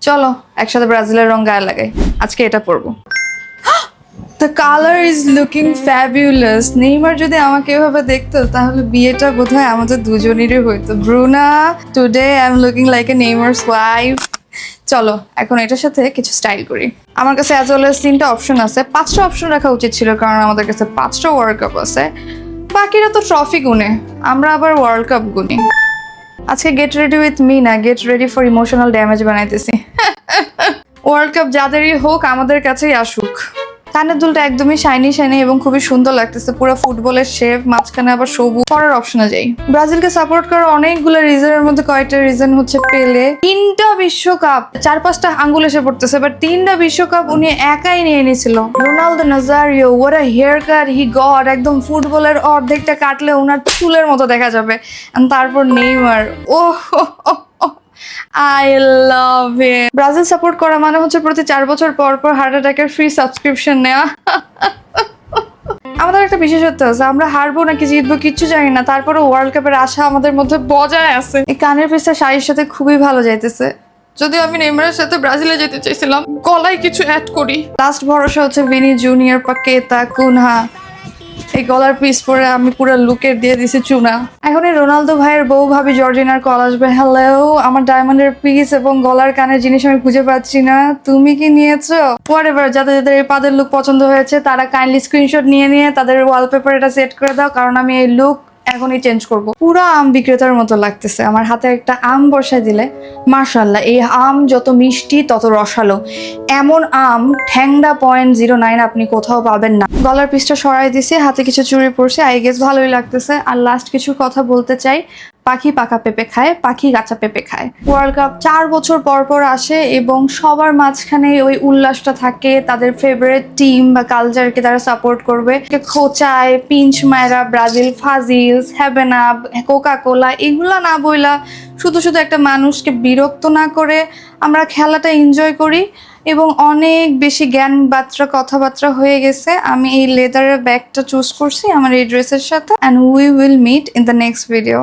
চলো একসাথে ব্রাজিলের রং গায়ে লাগাই। আজকে এটা পরবো। The color is looking fabulous. Neymar যদি আমাকে এভাবে দেখতো তাহলে বিয়েটা বোধহয় আমাদের দুজনেরই হইতো। Bruna, today I'm looking like a Neymar's wife. চলো এখন এটার সাথে কিছু স্টাইল করি। আমার কাছে অ্যাজ ওয়েল এজ 3টা অপশন আছে। 5টা অপশন রাখা উচিত ছিল, কারণ আমাদের কাছে 5টা ওয়ার্ল্ড কাপ আছে। বাকিরা তো ট্রফি গুনে, আমরা আবার ওয়ার্ল্ড কাপ গুনি। আজকে গেট রেডি উইথ মি না, get ready for emotional damage বানাইতেছি। ওয়ার্ল্ড কাপ যাদেরই হোক আমাদের কাছেই আসুক। কানের দুলটা একদমই শাইনি শাইনি এবং খুবই সুন্দর লাগতেছে, পুরো ফুটবলের শেপ, মাঝখানে আবার সবুজ। পরের অপশনে যাই। ব্রাজিলকে সাপোর্ট করার অনেকগুলো রিজনের মধ্যে কয়েকটা রিজন হচ্ছে পেলে। 3টা বিশ্বকাপ, 4-5টা আঙ্গুল এসে পড়তেছে, বাট 3টা বিশ্বকাপ উনি একাই নিয়ে নিয়েছিল। Ronaldo Nazario, what a haircut he got, একদম ফুটবলের অর্ধেকটা কাটলে ওনার চুলের মতো দেখা যাবে। তারপর Neymar, I love it. Brazil support করা মানে হচ্ছে প্রতি 4 বছর পর পর হার্ট অ্যাটাকের ফ্রি সাবস্ক্রিপশন নেওয়া। আমাদের একটা বিশেষত্ব আছে, আমরা হারবো নাকি জিতবো কিচ্ছু জানি না, তারপরে ওয়ার্ল্ড কাপের আশা আমাদের মধ্যে বজায় আছে। এই কানের পিসটা শাড়ির সাথে খুবই ভালো যাইতেছে। যদিও আমি নেইমারের সাথে ব্রাজিলে যেতে চাইছিলাম, গলায় কিছু অ্যাড করি। লাস্ট ভরসা হচ্ছে ভিনি জুনিয়র, পাকেতা, কুনহা। এই গলার পিস পরে আমি পুরো লুকের দিয়ে দিছি চুনা। এখন এই রোনালদো ভাইয়ের বউ ভাবি জর্জিনার কল আসবে। হ্যালো, আমার ডায়মন্ডের পিস এবং গলার কানের জিনিস আমি খুঁজে পাচ্ছি না, তুমি কি নিয়েছো? হোয়াটএভার, যাদের যাদের এই পাদের লুক পছন্দ হয়েছে তারা কাইন্ডলি স্ক্রিনশট নিয়ে তাদের ওয়ালপেপার এটা সেট করে দাও, কারণ আমি এই লুক এখনই চেঞ্জ করব। পুরো আম বিক্রেতার মতো লাগতেছে। আমার হাতে একটা আম বসায় দিলে মাশাআল্লাহ, এই আম যত মিষ্টি তত রসালো। এমন আম ঠ্যাংডা 0.09 আপনি কোথাও পাবেন না। গলার পিসটা সরাই দিছি, হাতে কিছু চুড়ি পরছি, আই গেস ভালোই লাগতেছে। আর লাস্ট কিছু কথা বলতে চাই, পাখি পাকা পেঁপে খায়, পাখি কাঁচা পেঁপে খায়। ওয়ার্ল্ড কাপ 4 বছর পর পর আসে এবং সবার মাঝখানে ওই উল্লাসটা থাকে, তাদের ফেভারিট টিম বা কালচারকে তারা সাপোর্ট করবে। খোঁচায়, পিঞ্চ মায়েরা, ব্রাজিল ফাজিলস, হ্যাভেন আপ, কোকা কোলা, এগুলা না বইলা শুধু শুধু একটা মানুষকে বিরক্ত না করে আমরা খেলাটা এনজয় করি। এবং অনেক বেশি জ্ঞান বাত্রা কথাবার্তা হয়ে গেছে। আমি এই লেদারের ব্যাগটা চুজ করছি আমার এই ড্রেসের সাথে। And we will meet in the next video.